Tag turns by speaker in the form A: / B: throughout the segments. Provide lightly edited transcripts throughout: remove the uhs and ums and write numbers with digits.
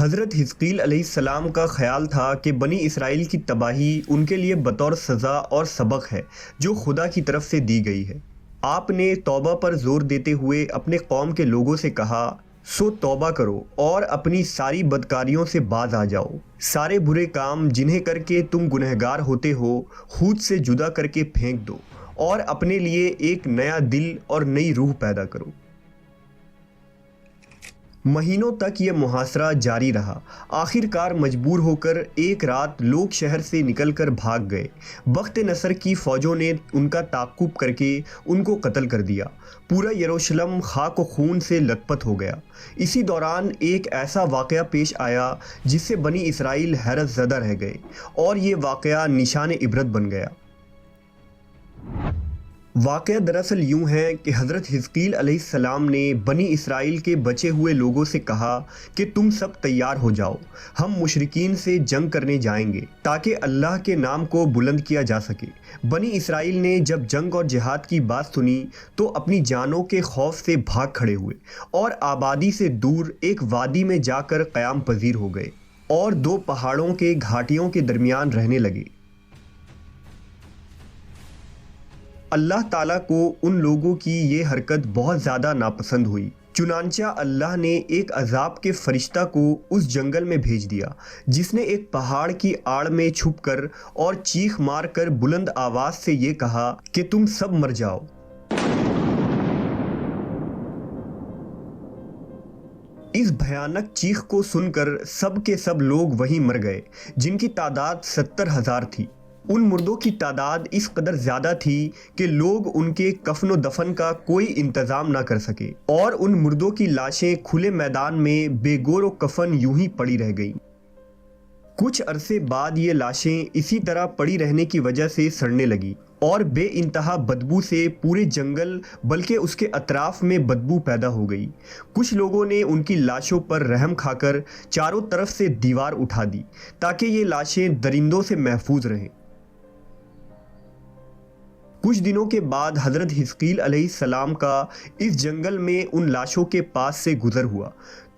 A: حضرت حزقیل علیہ السلام کا خیال تھا کہ بنی اسرائیل کی تباہی ان کے لیے بطور سزا اور سبق ہے جو خدا کی طرف سے دی گئی ہے۔ آپ نے توبہ پر زور دیتے ہوئے اپنے قوم کے لوگوں سے کہا، سو توبہ کرو اور اپنی ساری بدکاریوں سے باز آ جاؤ، سارے برے کام جنہیں کر کے تم گنہگار ہوتے ہو خود سے جدا کر کے پھینک دو اور اپنے لیے ایک نیا دل اور نئی روح پیدا کرو۔ مہینوں تک یہ محاصرہ جاری رہا۔ آخر کار مجبور ہو کر ایک رات لوگ شہر سے نکل کر بھاگ گئے۔ بخت نصر کی فوجوں نے ان کا تعاقب کر کے ان کو قتل کر دیا۔ پورا یروشلم خاک و خون سے لت پت ہو گیا۔ اسی دوران ایک ایسا واقعہ پیش آیا جس سے بنی اسرائیل حیرت زدہ رہ گئے، اور یہ واقعہ نشان عبرت بن گیا۔ واقعہ دراصل یوں ہے کہ حضرت حزقیل علیہ السلام نے بنی اسرائیل کے بچے ہوئے لوگوں سے کہا کہ تم سب تیار ہو جاؤ، ہم مشرکین سے جنگ کرنے جائیں گے تاکہ اللہ کے نام کو بلند کیا جا سکے۔ بنی اسرائیل نے جب جنگ اور جہاد کی بات سنی تو اپنی جانوں کے خوف سے بھاگ کھڑے ہوئے اور آبادی سے دور ایک وادی میں جا کر قیام پذیر ہو گئے اور دو پہاڑوں کے گھاٹیوں کے درمیان رہنے لگے۔ اللہ تعالیٰ کو ان لوگوں کی یہ حرکت بہت زیادہ ناپسند ہوئی، چنانچہ اللہ نے ایک عذاب کے فرشتہ کو اس جنگل میں بھیج دیا جس نے ایک پہاڑ کی آڑ میں چھپ کر اور چیخ مار کر بلند آواز سے یہ کہا کہ تم سب مر جاؤ۔ اس بھیانک چیخ کو سن کر سب کے سب لوگ وہیں مر گئے، جن کی تعداد 70,000 تھی۔ ان مردوں کی تعداد اس قدر زیادہ تھی کہ لوگ ان کے کفن و دفن کا کوئی انتظام نہ کر سکے، اور ان مردوں کی لاشیں کھلے میدان میں بے گور و کفن یوں ہی پڑی رہ گئیں۔ کچھ عرصے بعد یہ لاشیں اسی طرح پڑی رہنے کی وجہ سے سڑنے لگی اور بے انتہا بدبو سے پورے جنگل بلکہ اس کے اطراف میں بدبو پیدا ہو گئی۔ کچھ لوگوں نے ان کی لاشوں پر رحم کھا کر چاروں طرف سے دیوار اٹھا دی تاکہ یہ لاشیں درندوں سے محفوظ رہیں۔ کچھ دنوں کے بعد حضرت حزقیل علیہ السلام کا اس جنگل میں ان لاشوں کے پاس سے گزر ہوا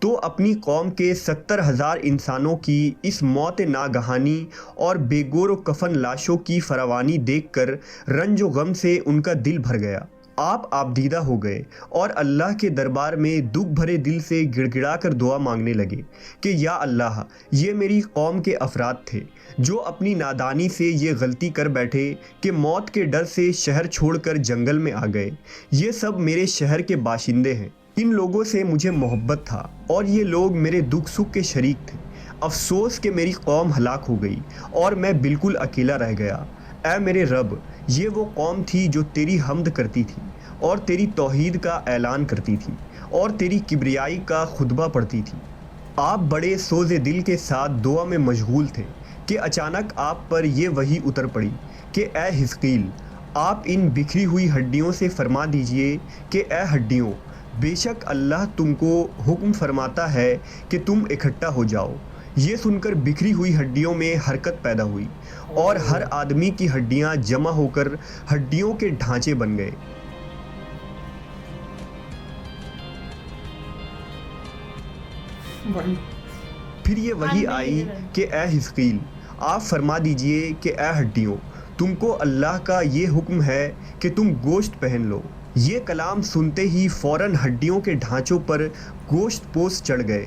A: تو اپنی قوم کے 70,000 انسانوں کی اس موت ناگہانی اور بے گور و کفن لاشوں کی فراوانی دیکھ کر رنج و غم سے ان کا دل بھر گیا۔ آپ آبدیدہ ہو گئے اور اللہ کے دربار میں دکھ بھرے دل سے گڑ گڑا کر دعا مانگنے لگے کہ یا اللہ، یہ میری قوم کے افراد تھے جو اپنی نادانی سے یہ غلطی کر بیٹھے کہ موت کے ڈر سے شہر چھوڑ کر جنگل میں آ گئے۔ یہ سب میرے شہر کے باشندے ہیں، ان لوگوں سے مجھے محبت تھا اور یہ لوگ میرے دکھ سکھ کے شریک تھے۔ افسوس کہ میری قوم ہلاک ہو گئی اور میں بالکل اکیلا رہ گیا۔ اے میرے رب، یہ وہ قوم تھی جو تیری حمد کرتی تھی اور تیری توحید کا اعلان کرتی تھی اور تیری کبریائی کا خطبہ پڑھتی تھی۔ آپ بڑے سوز دل کے ساتھ دعا میں مشغول تھے کہ اچانک آپ پر یہ وحی اتر پڑی کہ اے حزقیل، آپ ان بکھری ہوئی ہڈیوں سے فرما دیجئے کہ اے ہڈیوں، بے شک اللہ تم کو حکم فرماتا ہے کہ تم اکٹھا ہو جاؤ۔ یہ سن کر بکھری ہوئی ہڈیوں میں حرکت پیدا ہوئی اور ہر آدمی کی ہڈیاں جمع ہو کر ہڈیوں کے ڈھانچے بن گئے۔ پھر یہ وحی آئی کہ اے حزقیل، آپ فرما دیجئے کہ اے ہڈیوں، تم کو اللہ کا یہ حکم ہے کہ تم گوشت پہن لو۔ یہ کلام سنتے ہی فوراً ہڈیوں کے ڈھانچوں پر گوشت پوست چڑھ گئے۔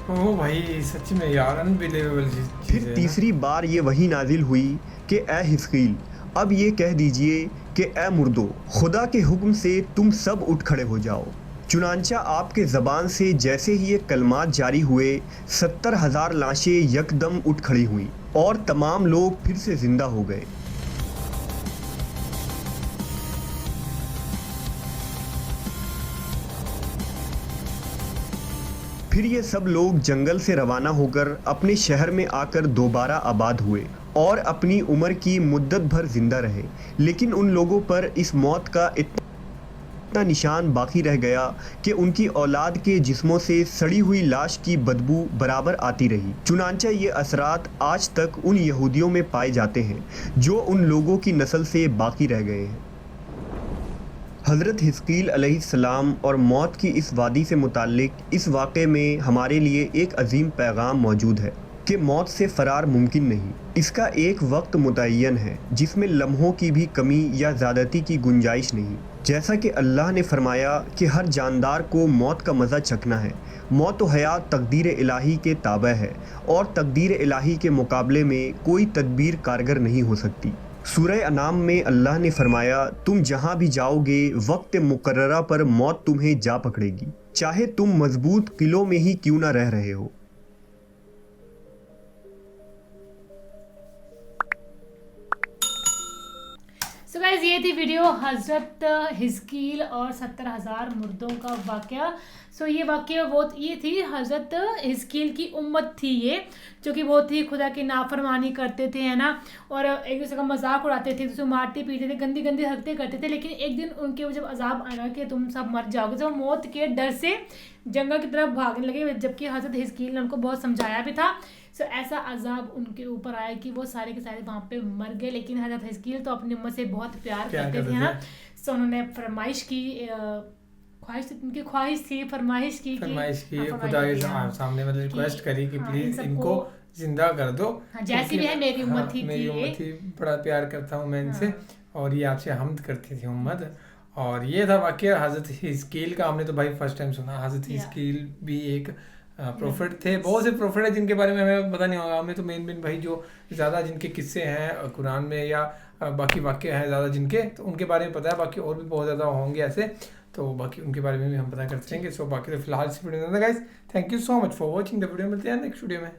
B: اوہ بھائی، سچ میں یار انبیلیویبل چیز ہے۔
A: پھر تیسری بار یہ وحی نازل ہوئی کہ اے حزقیل، اب یہ کہہ دیجئے کہ اے مردو، خدا کے حکم سے تم سب اٹھ کھڑے ہو جاؤ۔ چنانچہ آپ کے زبان سے جیسے ہی یہ کلمات جاری ہوئے، 70,000 لاشیں یکدم اٹھ کھڑی ہوئیں اور تمام لوگ پھر سے زندہ ہو گئے۔ پھر یہ سب لوگ جنگل سے روانہ ہو کر اپنے شہر میں آ کر دوبارہ آباد ہوئے اور اپنی عمر کی مدت بھر زندہ رہے، لیکن ان لوگوں پر اس موت کا اتنا نشان باقی رہ گیا کہ ان کی اولاد کے جسموں سے سڑی ہوئی لاش کی بدبو برابر آتی رہی۔ چنانچہ یہ اثرات آج تک ان یہودیوں میں پائے جاتے ہیں جو ان لوگوں کی نسل سے باقی رہ گئے ہیں۔ حضرت حزقیل علیہ السلام اور موت کی اس وادی سے متعلق اس واقعے میں ہمارے لیے ایک عظیم پیغام موجود ہے کہ موت سے فرار ممکن نہیں. اس کا ایک وقت متعین ہے جس میں لمحوں کی بھی کمی یا زیادتی کی گنجائش نہیں. جیسا کہ اللہ نے فرمایا کہ ہر جاندار کو موت کا مزہ چکھنا ہے. موت و حیات تقدیر الہی کے تابع ہے اور تقدیر الہی کے مقابلے میں کوئی تدبیر کارگر نہیں ہو سکتی. سورہ انعام میں اللہ نے فرمایا تم جہاں بھی جاؤ گے وقت مقررہ پر موت تمہیں جا پکڑے گی، چاہے تم مضبوط قلعوں میں ہی کیوں نہ رہ رہے ہو.
C: سو گائز یہ تھی ویڈیو حضرت حزقیل اور 70,000 مردوں کا واقعہ. سو یہ واقعہ یہ تھی حضرت حزقیل کی امت تھی یہ، جو کہ بہت ہی خدا کی نافرمانی کرتے تھے ہے نا، اور ایک دوسرے کا مذاق اڑاتے تھے، دوسرے مارتے پیٹتے تھے، گندی گندی حرکتیں کرتے تھے. لیکن ایک دن ان کے جب عذاب آئے گا کہ تم سب مر جاؤ گے، جب موت کے ڈر سے جنگل کی طرف بھاگنے لگے، جبکہ حضرت حزقیل نے ان کو بہت سمجھایا بھی تھا. سو ایسا عذاب ان کے اوپر آیا کہ وہ سارے کے سارے وہاں پہ مر گئے. لیکن حضرت حزقیل تو اپنی امت سے بہت پیار کرتے تھے نا. سو انہوں نے فرمائش کی، ان کی خواہش تھی، فرمائش کی
B: خدا کے سامنے مطلب ریکویسٹ کری کہ پلیز ان کو زندہ کر دو،
C: جیسی بھی ہے میری امت
B: تھی، بڑا پیار کرتا ہوں میں ان سے، اور یہ آپ سے حمد کرتی تھی امت. اور یہ تھا واقعہ حضرت حزقیل کا. ہم نے تو بھائی فرسٹ ٹائم سنا. حضرت حزقیل بھی ایک پروفٹ تھے. بہت سے پروفٹ ہیں جن کے بارے میں ہمیں پتہ نہیں ہوگا. ہمیں تو مین بھائی جو زیادہ جن کے قصے ہیں قرآن میں یا باقی واقعے ہیں زیادہ جن کے، تو ان کے بارے میں پتہ ہے. باقی اور بھی بہت زیادہ ہوں گے ایسے، تو باقی ان کے بارے میں بھی ہم پتہ کرتے رہیں گے. سو باقی تو فی الحال اس ویڈیو میں guys thank you so much for watching the video. ملتے ہیں نیکسٹ ویڈیو میں.